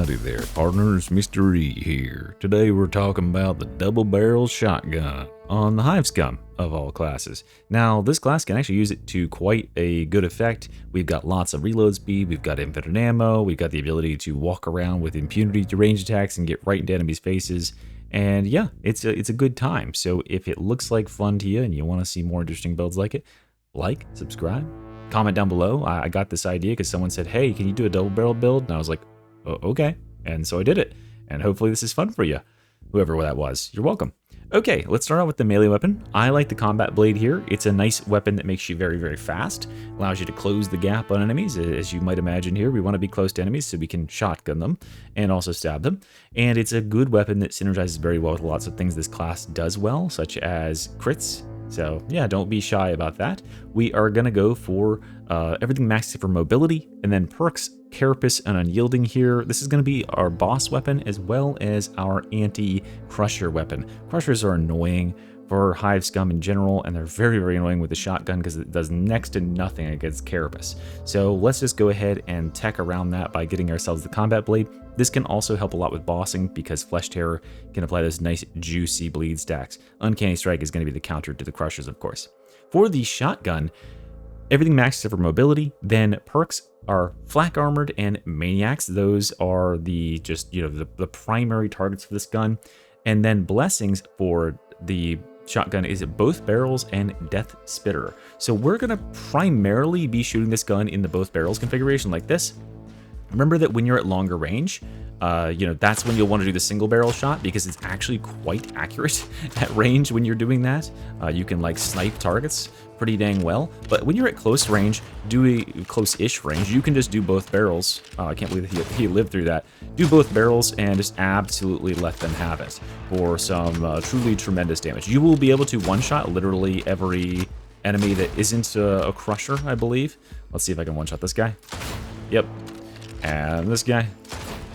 Howdy there, partners. Mr. E here. Today we're talking about the double-barrel shotgun on the Hive Scum of all classes. Now, this class can actually use it to quite a good effect. We've got lots of reload speed, we've got infinite ammo, we've got the ability to walk around with impunity to range attacks and get right into enemies' faces. And yeah, it's a good time. So if it looks like fun to you and you want to see more interesting builds like it, like, subscribe, comment down below. I got this idea because someone said, hey, can you do a double barrel build? And I was like, oh, okay. And so I did it. And hopefully this is fun for you. Whoever that was, you're welcome. Okay, let's start out with the melee weapon. I like the combat blade here. It's a nice weapon that makes you very, very fast. Allows you to close the gap on enemies. As you might imagine here, we want to be close to enemies so we can shotgun them and also stab them. And it's a good weapon that synergizes very well with lots of things this class does well, such as crits. So yeah, don't be shy about that. We are going to go for everything maxed for mobility, and then perks, carapace, and unyielding here. This is going to be our boss weapon as well as our anti-crusher weapon. Crushers are annoying for Hive Scum in general, and they're very, very annoying with the shotgun because it does next to nothing against carapace. So let's just go ahead and tech around that by getting ourselves the combat blade. This can also help a lot with bossing because Flesh Terror can apply those nice juicy bleed stacks. Uncanny Strike is going to be the counter to the crushers, of course. For the shotgun, everything maxed for mobility. Then perks are flak armored and maniacs. Those are the the primary targets for this gun. And then blessings for the shotgun is both barrels and death spitter. So we're going to primarily be shooting this gun in the both barrels configuration like this. Remember that when you're at longer range, that's when you'll want to do the single barrel shot because it's actually quite accurate at range when you're doing that. You can like snipe targets pretty dang well, but when you're at close range, close-ish range, you can just do both barrels. I can't believe he lived through that. Do both barrels and just absolutely let them have it for some truly tremendous damage. You will be able to one-shot literally every enemy that isn't a crusher, I believe. Let's see if I can one-shot this guy. Yep. And this guy.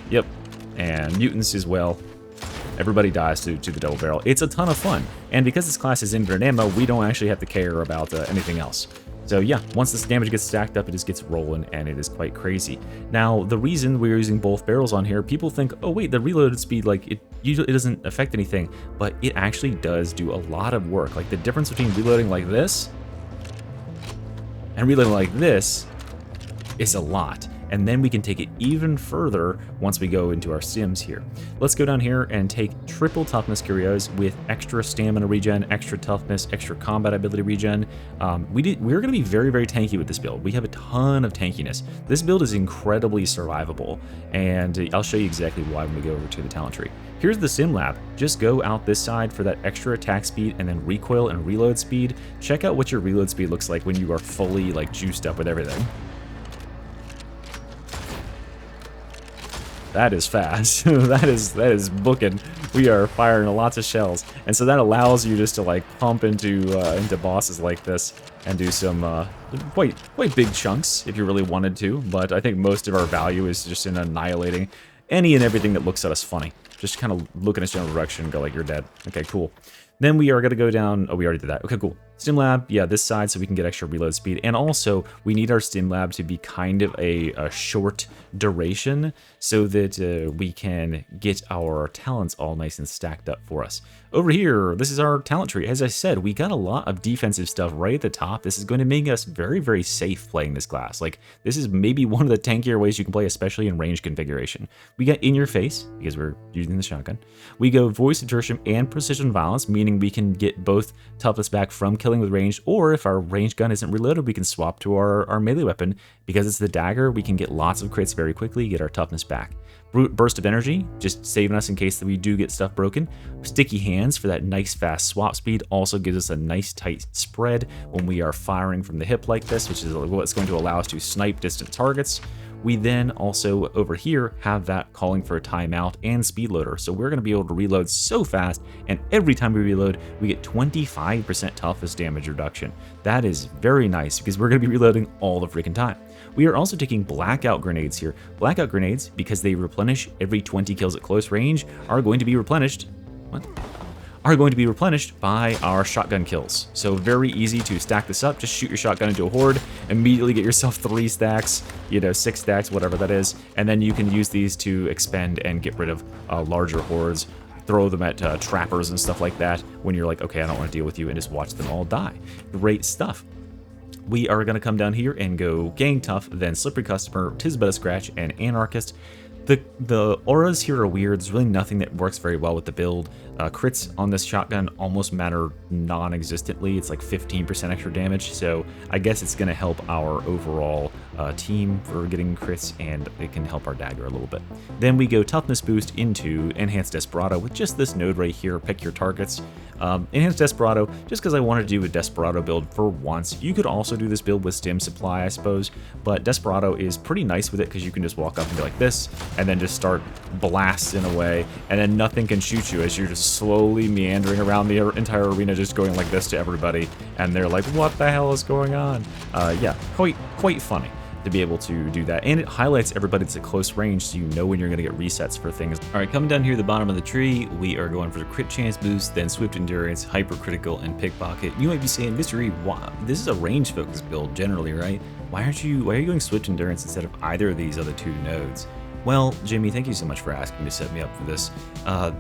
Yep. And mutants as well. Everybody dies to the double barrel. It's a ton of fun. And because this class is infinite ammo, we don't actually have to care about anything else. So yeah, once this damage gets stacked up, it just gets rolling, and it is quite crazy. Now, the reason we're using both barrels on here, people think, oh wait, the reloaded speed, like it doesn't affect anything, but it actually does do a lot of work. Like the difference between reloading like this and reloading like this is a lot. And then we can take it even further once we go into our sims here. Let's go down here and take triple toughness Curios with extra stamina regen, extra toughness, extra combat ability regen. We're going to be very, very tanky with this build. We have a ton of tankiness. This build is incredibly survivable, and I'll show you exactly why when we go over to the talent tree. Here's the sim lab. Just go out this side for that extra attack speed and then recoil and reload speed. Check out what your reload speed looks like when you are fully like juiced up with everything. That is fast. that is booking. We are firing lots of shells, and so that allows you just to like pump into bosses like this and do some quite big chunks if you really wanted to. But I think most of our value is just in annihilating any and everything that looks at us funny. Just kind of look in its general direction and go like, you're dead. Okay, cool. Then we are going to go down. Oh, we already did that. Okay, cool. Stim lab, yeah, this side so we can get extra reload speed. And also, we need our stim lab to be kind of a short duration so that we can get our talents all nice and stacked up for us. Over here, this is our talent tree. As I said, we got a lot of defensive stuff right at the top. This is going to make us very, very safe playing this class. Like, this is maybe one of the tankier ways you can play, especially in range configuration. We got in your face, because we're using the shotgun. We go voice of tertium and precision violence, meaning we can get both toughness back from killing with range, or if our range gun isn't reloaded, we can swap to our melee weapon. Because it's the dagger, we can get lots of crits very quickly, get our toughness back. Burst of energy, just saving us in case that we do get stuff broken. Sticky hands for that nice fast swap speed, also gives us a nice tight spread when we are firing from the hip like this, which is what's going to allow us to snipe distant targets. We then also over here have that calling for a timeout and speed loader. So we're going to be able to reload so fast, and every time we reload, we get 25% toughness damage reduction. That is very nice because we're going to be reloading all the freaking time. We are also taking blackout grenades here. Blackout grenades, because they replenish every 20 kills at close range, are going to be replenished. What? are going to be replenished by our shotgun kills. So very easy to stack this up. Just shoot your shotgun into a horde, immediately get yourself 3 stacks, 6 stacks, whatever that is, and then you can use these to expend and get rid of larger hordes. Throw them at trappers and stuff like that when you're like, okay, I don't want to deal with you, and just watch them all die. Great stuff. We are going to come down here and go Gang Tough, then Slippery Customer, Tis But a Scratch, and Anarchist. The auras here are weird. There's really nothing that works very well with the build. Crits on this shotgun almost matter non-existently. It's like 15% extra damage, so I guess it's going to help our overall team for getting crits, and it can help our dagger a little bit. Then we go Toughness Boost into Enhanced Desperado with just this node right here. Pick your targets. Enhanced Desperado, just because I wanted to do a Desperado build for once. You could also do this build with Stim Supply, I suppose, but Desperado is pretty nice with it because you can just walk up and go like this, and then just start blasting away, and then nothing can shoot you as you're just slowly meandering around the entire arena, just going like this to everybody, and they're like, what the hell is going on? Yeah, quite funny to be able to do that, and it highlights everybody that's at close range, so you know when you're going to get resets for things. All right, coming down here at the bottom of the tree, we are going for the crit chance boost, then swift endurance, hypercritical, and pickpocket. You might be saying, Mr. E, wow, this is a range focused build generally, right? Why are you going swift endurance instead of either of these other 2 nodes? Well, Jimmy, thank you so much for asking to set me up for this.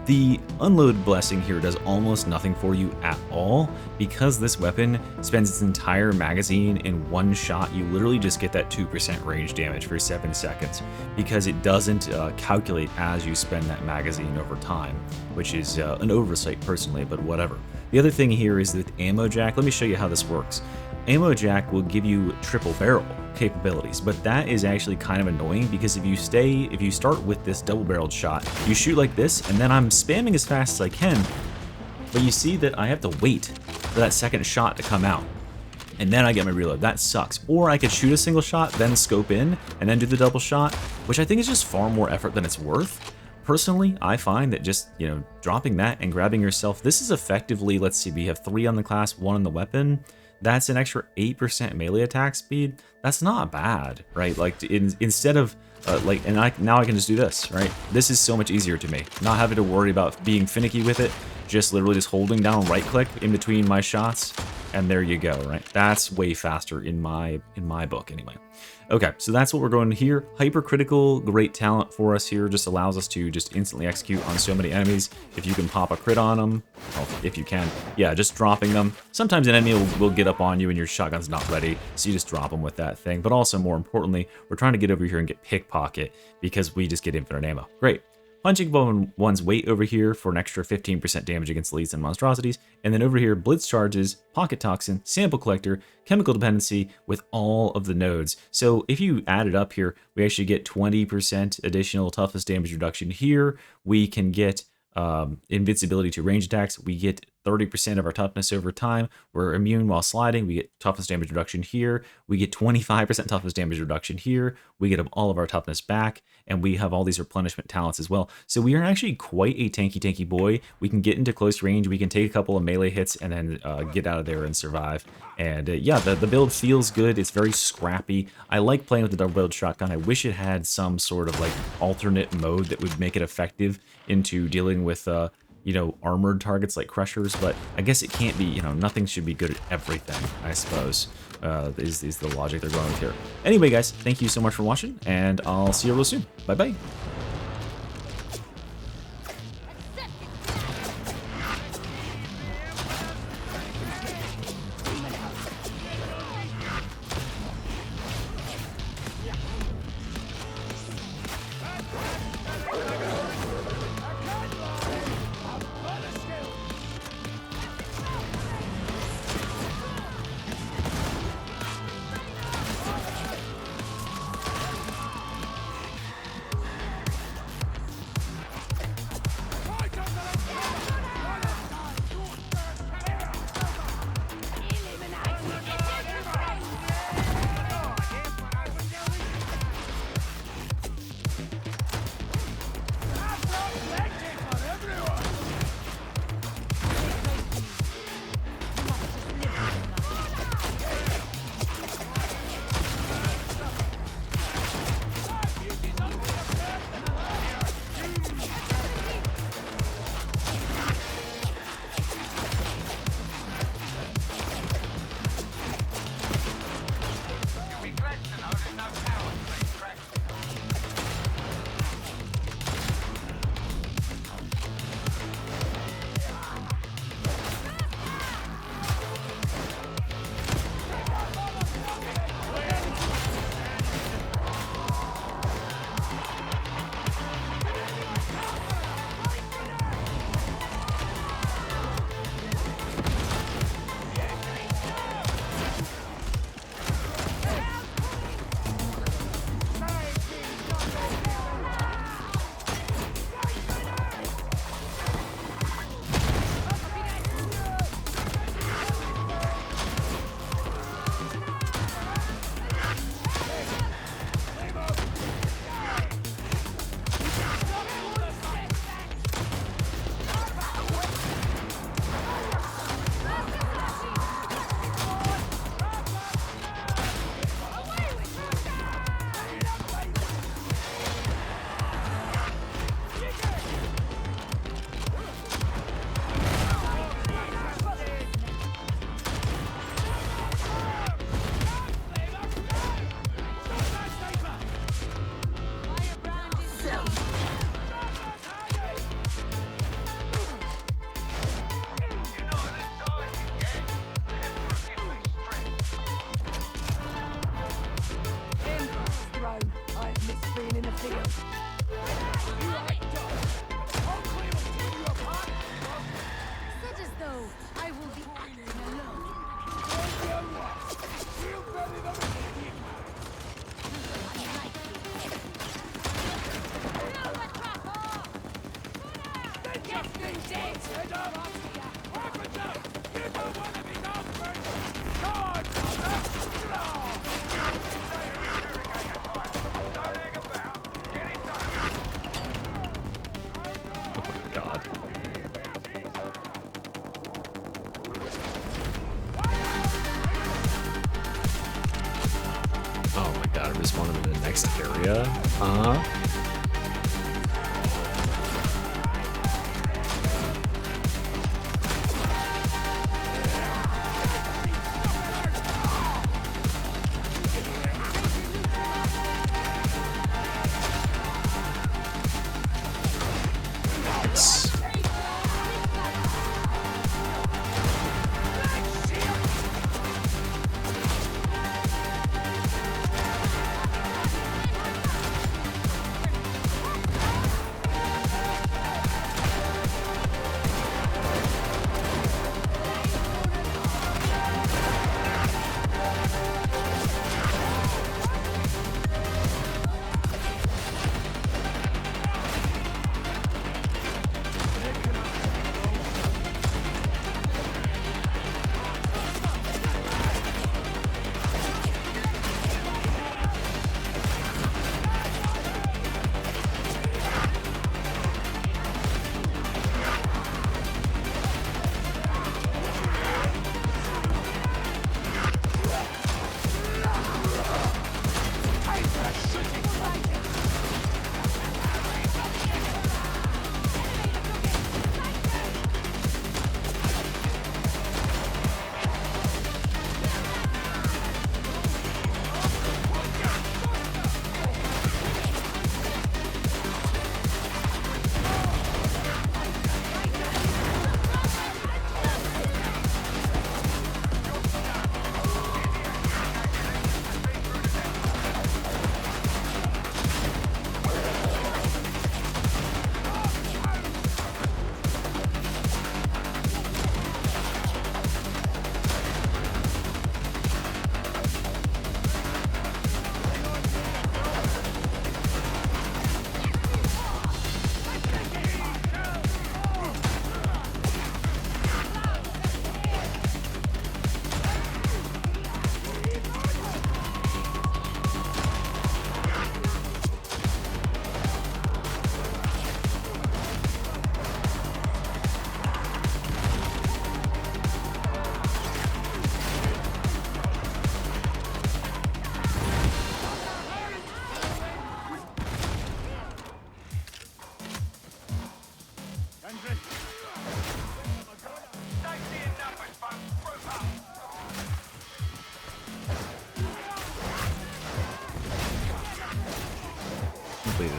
The Unload Blessing here does almost nothing for you at all. Because this weapon spends its entire magazine in one shot, you literally just get that 2% range damage for 7 seconds, because it doesn't calculate as you spend that magazine over time, which is an oversight personally, but whatever. The other thing here is with Ammo Jack. Let me show you how this works. Ammo Jack will give you triple barrel capabilities, but that is actually kind of annoying because if you start with this double barreled shot, you shoot like this, and then I'm spamming as fast as I can, but you see that I have to wait for that second shot to come out, and then I get my reload. That sucks. Or I could shoot a single shot, then scope in, and then do the double shot, which I think is just far more effort than it's worth. Personally, I find that just, dropping that and grabbing yourself, this is effectively, let's see, we have 3 on the class, 1 on the weapon. That's an extra 8% melee attack speed. That's not bad, right? Like instead of now I can just do this, right? This is so much easier to me. Not having to worry about being finicky with it. Just literally just holding down right click in between my shots, and there you go, right? That's way faster in my book anyway. Okay, so that's what we're going to here. Hypercritical, great talent for us here. Just allows us to just instantly execute on so many enemies. If you can pop a crit on them, well, if you can, yeah, just dropping them. Sometimes an enemy will get up on you and your shotgun's not ready, so you just drop them with that thing. But also, more importantly, we're trying to get over here and get pickpocket because we just get infinite ammo. Great. Punching above one's weight over here for an extra 15% damage against elites and monstrosities. And then over here, Blitz Charges, Pocket Toxin, Sample Collector, Chemical Dependency with all of the nodes. So if you add it up here, we actually get 20% additional toughness damage reduction here. We can get invincibility to range attacks. We get 30% of our toughness over time. We're immune while sliding. We get toughness damage reduction here. We get 25% toughness damage reduction here. We get all of our toughness back, and we have all these replenishment talents as well. So we are actually quite a tanky boy. We can get into close range. We can take a couple of melee hits and then get out of there and survive. And yeah, the build feels good. It's very scrappy. I like playing with the double-barreled shotgun. I wish it had some sort of like alternate mode that would make it effective into dealing with armored targets like crushers, but I guess it can't be, nothing should be good at everything, I suppose, is the logic they're going with here. Anyway, guys, thank you so much for watching, and I'll see you real soon. Bye-bye. gotta respawn in the next area. Uh-huh.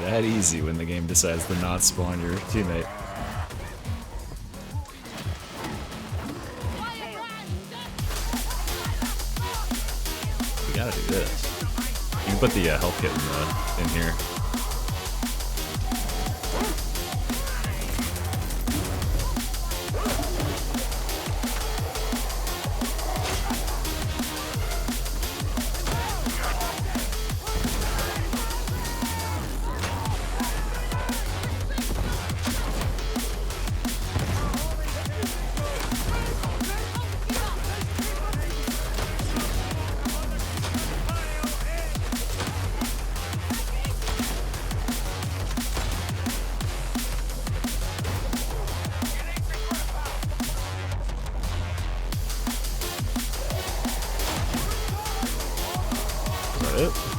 That easy when the game decides to not spawn your teammate. We gotta do this. You can put the health kit in here. Is that it?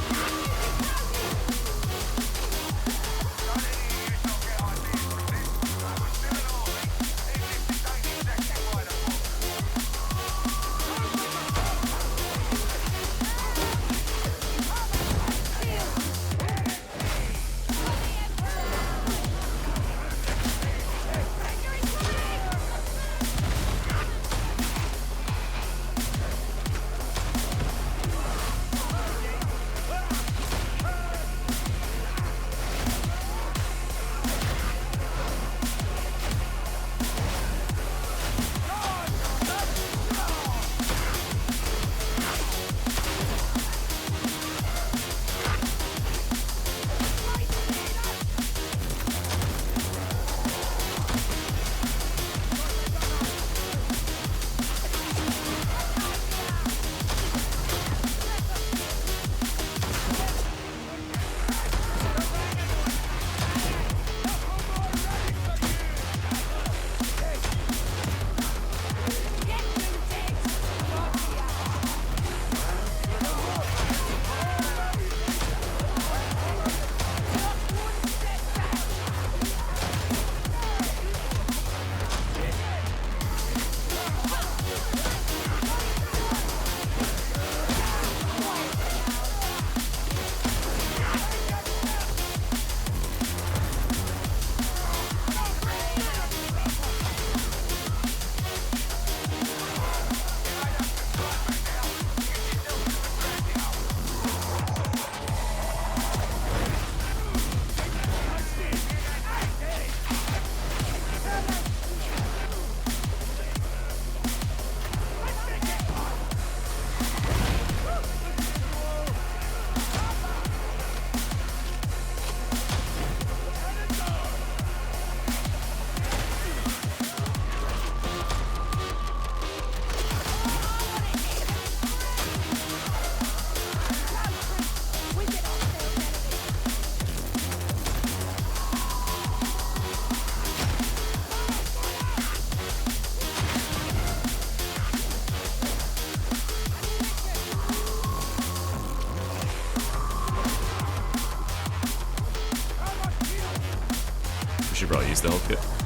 probably use the health kit.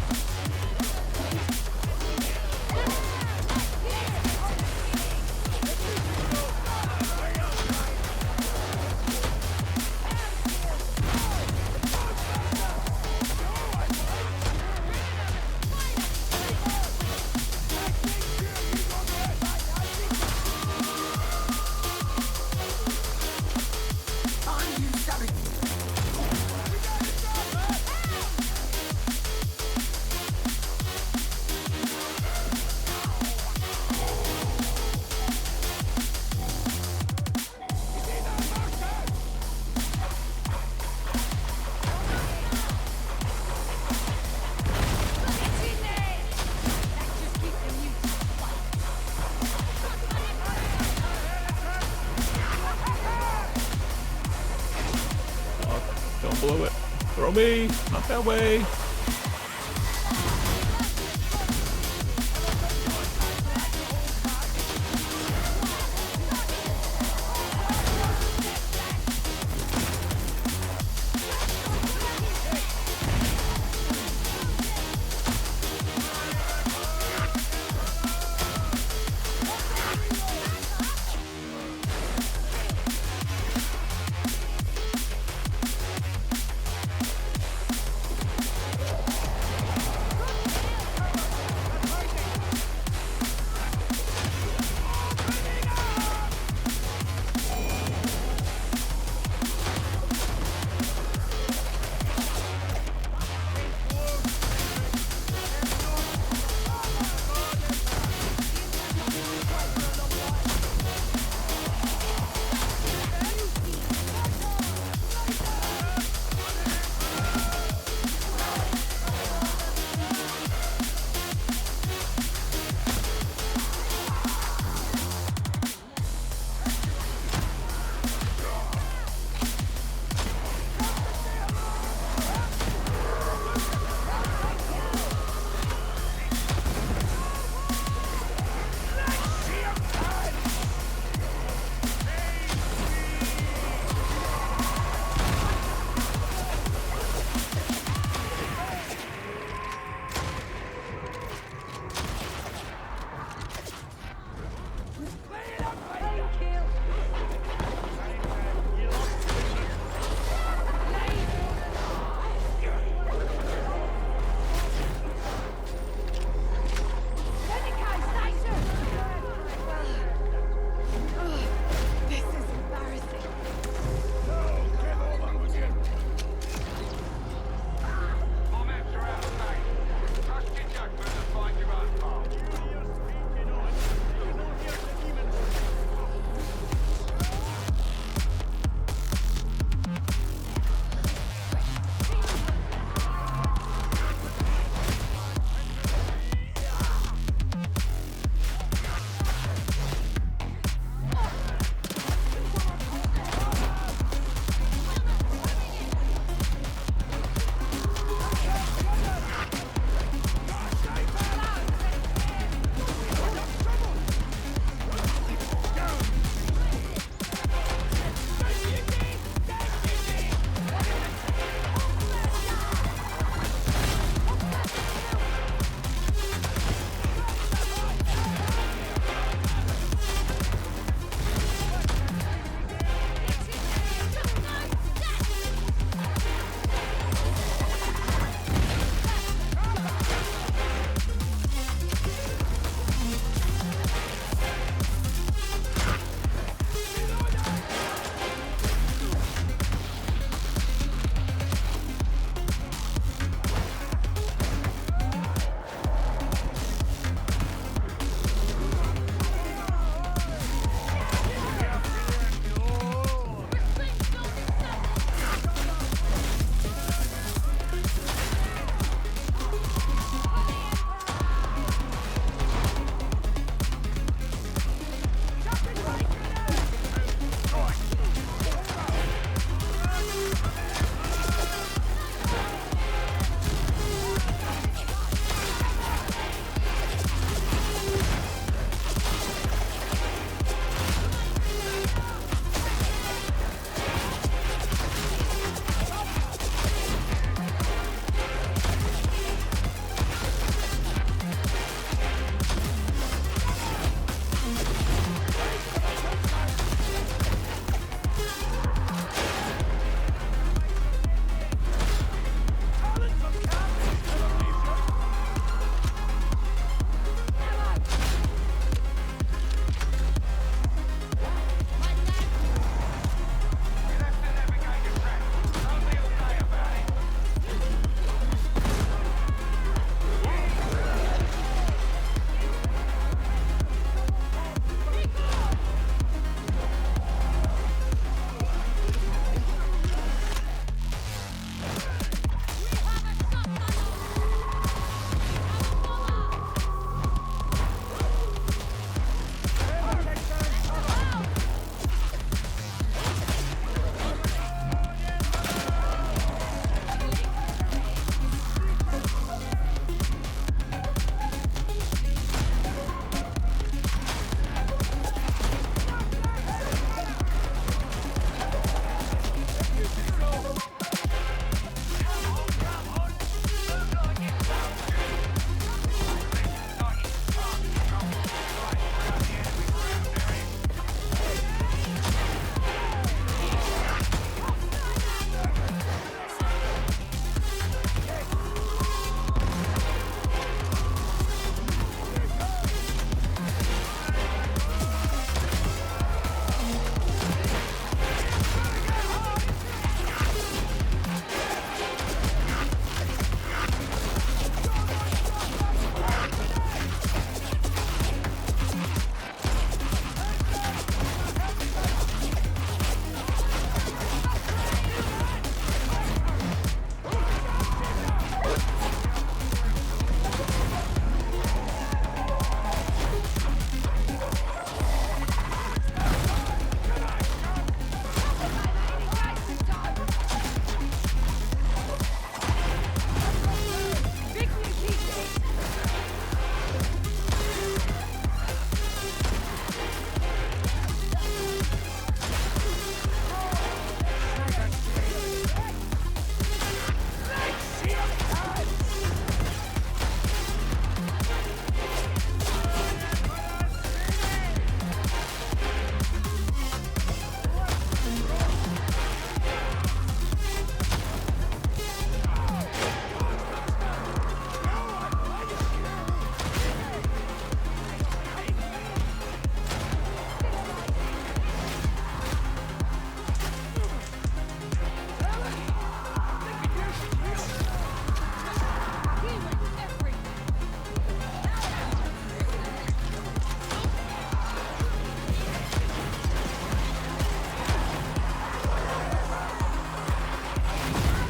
Don't blow it. Throw me! Not that way!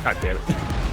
God damn it.